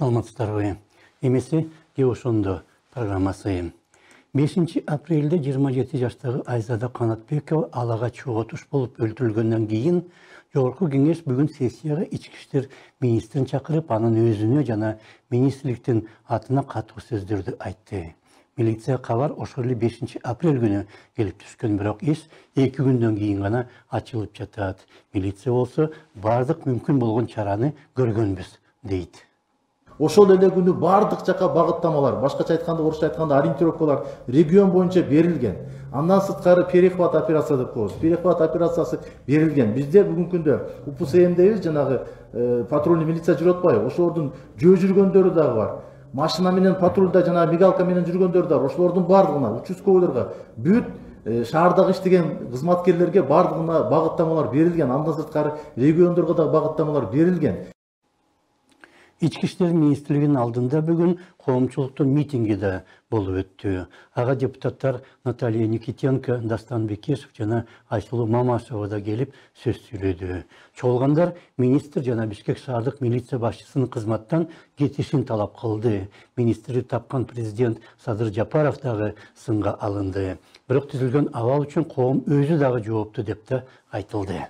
Саламатсыздарбы. Эмеси Ошондо программасы. 5 апрелде 27 жаштагы Айзада Канатбекова алага чогуу туш болуп өлтүрүлгөндөн кийин Жогорку кеңеш бүгүн сессияга ички иштер министрин чакырып, анын өзүнө жана министрликтин атына катуу сөздөрдү айтты. Милиция кабар ошол эле 5 апрель күнү келип түшкөн, бирок иш 2 күндөн кийин гана ачылып жатат. Милиция болсо бардык мүмкүн болгон чараны көргөнбүз, дейт. Ошол эле күнү бардык жака багыттамалар, башкача айтканда, орусча айтканда ориентировкалар регион боюнча берилген. Андан сырткары перехват операциясы деп коебуз. Перехват операциясы берилген. Бизде бүгүнкү күндө УПСМдебиз, жанагы патрульный милиция жүрүп атпайбы? Ошолордун жөө жүргөндөрү дагы бар. Машина менен патрульда жана мигалка менен жүргөндөр да бар. Ошолордун бардыгына, участковыйларга, бүт шаардагы иштеген кызматкерлерге бардыгына багыттамалар берилген. Андан сырткары региондорго да багыттамалар берилген. Ички иштер министрлигинин алдында бүгүн коомчулуктун митинги да болуп өттү. Ага депутаттар Наталья Никитенко, Дастан Бекешев жана Айсулуу Мамашева да келип сөз сүйлөдү. Чогулгандар министр жана Бишкек шаардык милиция башчысынын кызматтан кетишин талап кылды. Министрди тапкан президент Садыр Жапаров дагы сынга алынды. Бирок түзүлгөн абал үчүн коом өзү дагы жоопту деп да айтылды.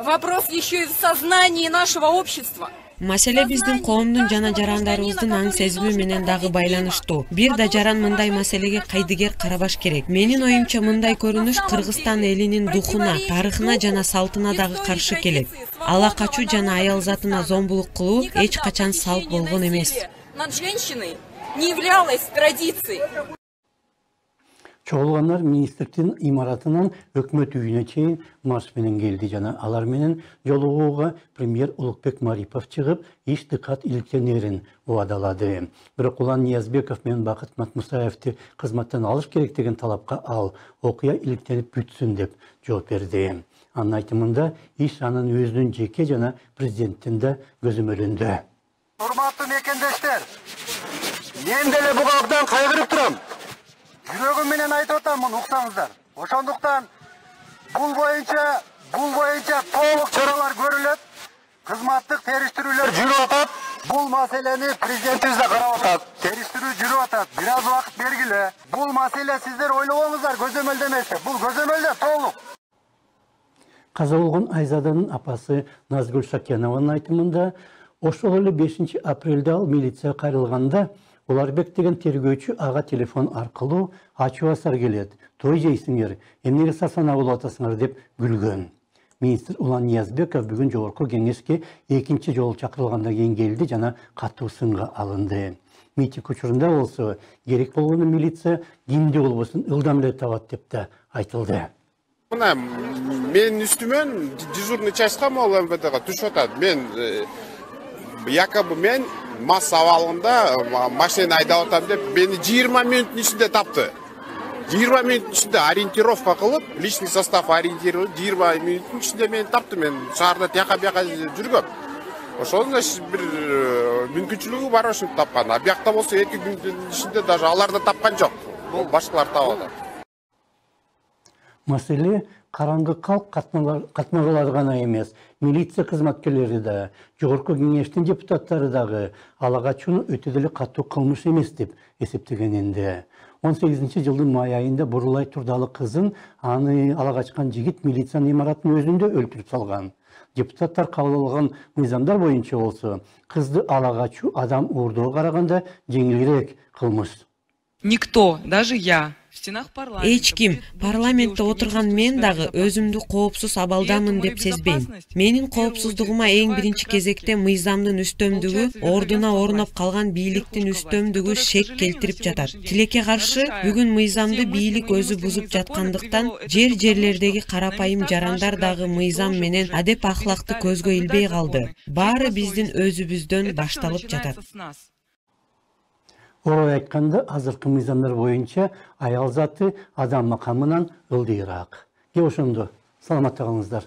Вопрос еще и в сознании нашего общества. Маселе биздин коомдун жана жарандарыбыздын аң сезими менен дагы байланыштуу. Бир да жаран мындай маселеге кайдыгер карабаш керек. Менин оюмча мындай көрүнүш Кыргызстан элинин духуна, тарыхына жана салтына дагы каршы келет. Ала качуу жана аял затына зомбулук кылуу эч качан салт болгон эмес. Над женщиной не являлась традицией. Чогулгандар министрликтин имаратынан өкмөт үйүнө чейин марш менен келди жана алар менен жолугууга премьер Улукбек Марипов чыгып, иш дыкат иликтенерин убадалады. Бирок Улан Ниязбеков менен Бакыт Матмусаевди кызматтан алыш керек деген талапка ал окуя иликтенип бүтсүн деп жооп берди. Анын айтымында иш анын өзүнүн жеке жана президенттин да көзөмөлүндө. Урматтуу мекендештер, мен деле буга абдан кайгырып турам. Жүрөгүм менен айтып атамын, уксаңыздар. Ошондуктан бул боюнча толук чаралар көрүлөт. Кызматтык териштирүүлөр жүрүп атат. Бул маселени президентибиз да карап атат. Териштирүү жүрүп атат. Бир аз убакыт бергиле. Бул маселе сиздер ойлогоңуздар көзөмөлдө эмес. Бул көзөмөлдө толук. Каза болгон Айзаданын апасы Назгүл Шакенованын айтымында, ошол эле 5 апрелде ал милиция кайрылганда Уларбек деген тергөөчү ага телефон аркылуу ачуу асар келет. Той жейсиңер, эмнеге сасана болуп атасыңар деп күлгөн. Министр Улан Ниязбеков бүгүн жогорку кеңешке экинчи жолу чакырылгандан кийин келди жана катуу сынга алынды. Митинг учурунда болсо керек болгону милиция кимди болбосун ылдам эле табат деп да айтылды. Мына менин үстүмөн дежурный частька могул МВДга түшүп атат. Якобы мен мас абалында машина айдап атам деп мени 20 мүнөттүн ичинде тапты. 20 мүнөттүн ичинде ориентировка кылып, личный состав ориентировал, 20 мүнөттүн ичинде мени тапты. Мен шаарда тияка-бияка жүргөм. Ошол значит бир мүмкүнчүлүгү бар ошентип тапкан. А биякта болсо 2 күндүн ичинде даже алар да тапкан жок. Бул башкалар таап атат. Маселе караңгы калк катмагалары гана эмес, милиция кызматкерлери да, жогорку кеңештин депутаттары дагы ала качууну өтө деле катуу кылмыш эмес деп эсептегенинде. 18 жылдын май айында Бурулай Турдалы кызын аны ала качкан жигит милициянын имаратынын өзүндө өлтүрүп салган. Депутаттар кабыл алган мыйзамдар боюнча болсо, кызды ала качуу адам уурдоого караганда жеңилирээк кылмыш. Никто, даже я, в стенах парламента... Эч ким, парламентте отурган мен дагы өзүмдү коопсуз абалдамын деп сезбейм. Менин коопсуздугума эң биринчи кезекте мыйзамдын үстөмдүгү, ордуна орноп калган бийликтин үстөмдүгү шек келтирип жатат. Тилекке каршы, бүгүн мыйзамды бийлик өзү бузуп жаткандыктан, жерлердеги карапайым жарандар дагы мыйзам менен адеп ахлакты көзгө илбей калды. Баары биздин өзүбүздөн башталып жатат. Орой айтканда, азыркы мыйзамдар боюнча аял заты адам макамынан ылдыйраак. Ошондо саламатта калыңыздар.